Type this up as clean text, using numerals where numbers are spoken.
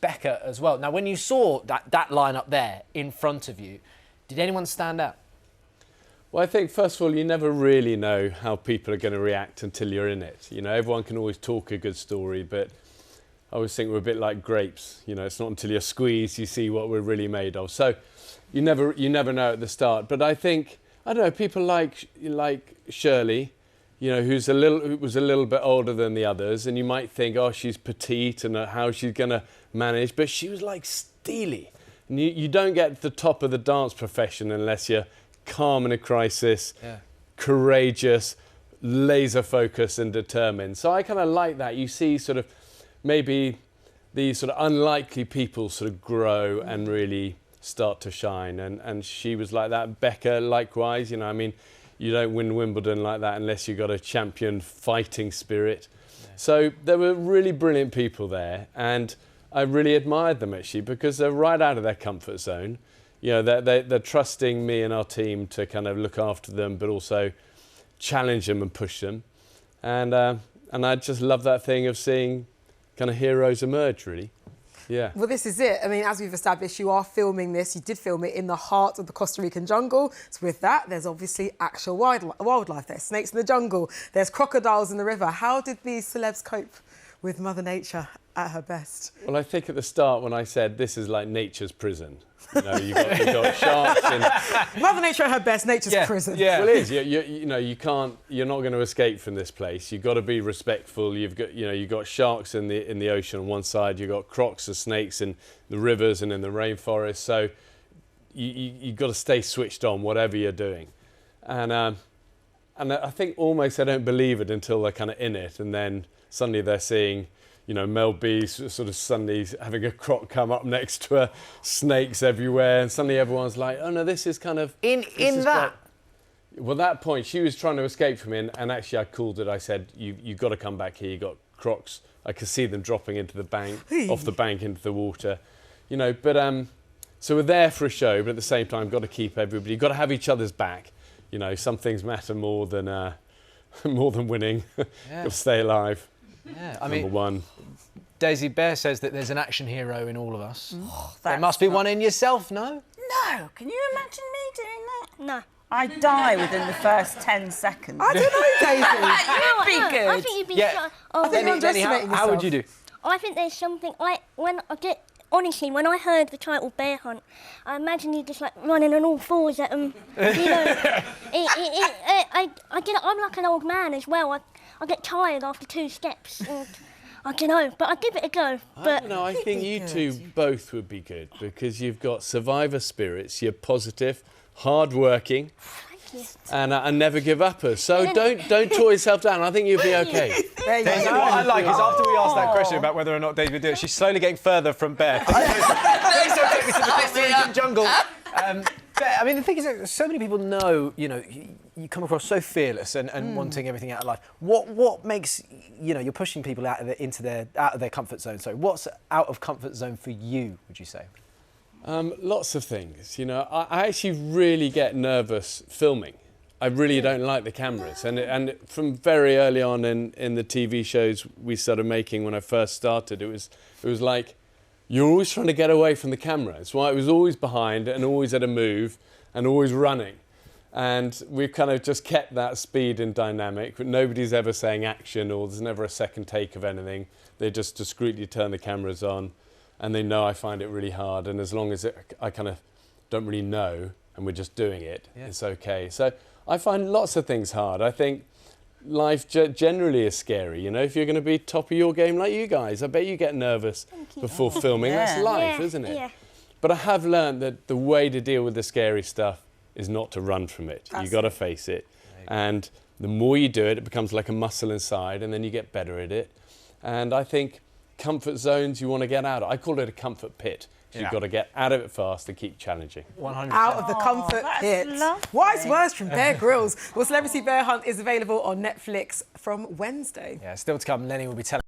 Becca as well. Now, when you saw that line up there in front of you, did anyone stand out? Well, I think, first of all, you never really know how people are going to react until you're in it. You know, everyone can always talk a good story, but I always think we're a bit like grapes. You know, it's not until you're squeezed you see what we're really made of. So you never know at the start. But I think, I don't know, people like Shirley, you know, who was a little bit older than the others, and you might think, oh, she's petite and how she's going to manage, but she was like steely. And you don't get to the top of the dance profession unless you're calm in a crisis, courageous, laser focused and determined. So I kind of like that. You see sort of maybe these sort of unlikely people sort of grow and really start to shine. And she was like that. Becca, likewise, you know, I mean, you don't win Wimbledon like that unless you've got a champion fighting spirit. Yeah. So there were really brilliant people there. And I really admired them, actually, because they're right out of their comfort zone. You know, they're trusting me and our team to kind of look after them, but also challenge them and push them. And I just love that thing of seeing kind of heroes emerge, really. Yeah. Well, this is it. I mean, as we've established, you are filming this. You did film it in the heart of the Costa Rican jungle. So with that, there's obviously actual wildlife. There's snakes in the jungle. There's crocodiles in the river. How did these celebs cope with Mother Nature at her best? Well, I think at the start when I said this is like nature's prison. You know, you've got sharks and... Mother Nature at her best, nature's prison. Yeah, well, it is. You know, you're not going to escape from this place. You've got to be respectful. You've got sharks in the ocean on one side. You've got crocs and snakes in the rivers and in the rainforest. So you've got to stay switched on, whatever you're doing. And I think almost they don't believe it until they're kind of in it, and then suddenly they're seeing, you know, Mel B sort of suddenly having a croc come up next to her, snakes everywhere, and suddenly everyone's like, oh no, this is kind of... In that? Well, that point, she was trying to escape from me, and actually I called it. I said, you've got to come back here. You've got crocs. I could see them dropping into the bank, off the bank into the water. You know, but... so we're there for a show, but at the same time, got to keep everybody... You've got to have each other's back. You know, some things matter more than winning. Yeah. You'll stay alive. Yeah, I Number one. Daisy Bear says that there's an action hero in all of us. Oh, there must be one in yourself, no? No, can you imagine me doing that? No. I die within the first 10 seconds. I don't know, Daisy. You'd be good. I think you'd be... Yeah. I think you're underestimating yourself. How would you do? I think there's something... Honestly, when I heard the title Bear Hunt, I imagine you just like running on all fours at them. You know, I'm like an old man as well. I get tired after 2 steps. And I don't know, but I give it a go. I don't know. I think you two both would be good because you've got survivor spirits. You're positive, hard-working, and never give uppers. So don't tore yourself down. I think you'll be okay. Daisy, what I like is after we asked that question about whether or not Daisy would do it, she's slowly getting further from Bear. Please don't take me to the Costa Rican jungle. Bear, I mean, the thing is that so many people know, you know, you come across so fearless and wanting everything out of life. What makes, you know, you're pushing people out of their comfort zone. So what's out of comfort zone for you, would you say? Lots of things. You know, I actually really get nervous filming. I really don't like the cameras. And from very early on in the TV shows we started making when I first started, it was like, you're always trying to get away from the camera. It's why it was always behind and always at a move and always running. And we've kind of just kept that speed and dynamic. But nobody's ever saying action, or there's never a second take of anything. They just discreetly turn the cameras on, and they know I find it really hard. And as long as I kind of don't really know and we're just doing it, it's okay. So I find lots of things hard. I think life generally is scary. You know, if you're going to be top of your game like you guys, I bet you get nervous before filming. That's life, isn't it? Yeah. But I have learned that the way to deal with the scary stuff is not to run from it. You've got to face it. And the more you do it, it becomes like a muscle inside, and then you get better at it. And I think comfort zones you want to get out of. I call it a comfort pit. You've got to get out of it fast and keep challenging. 100%. Out of the comfort pit. Wise words from Bear GRYLLS. Well, Celebrity Bear Hunt is available on Netflix from Wednesday. Yeah, still to come. Lenny will be telling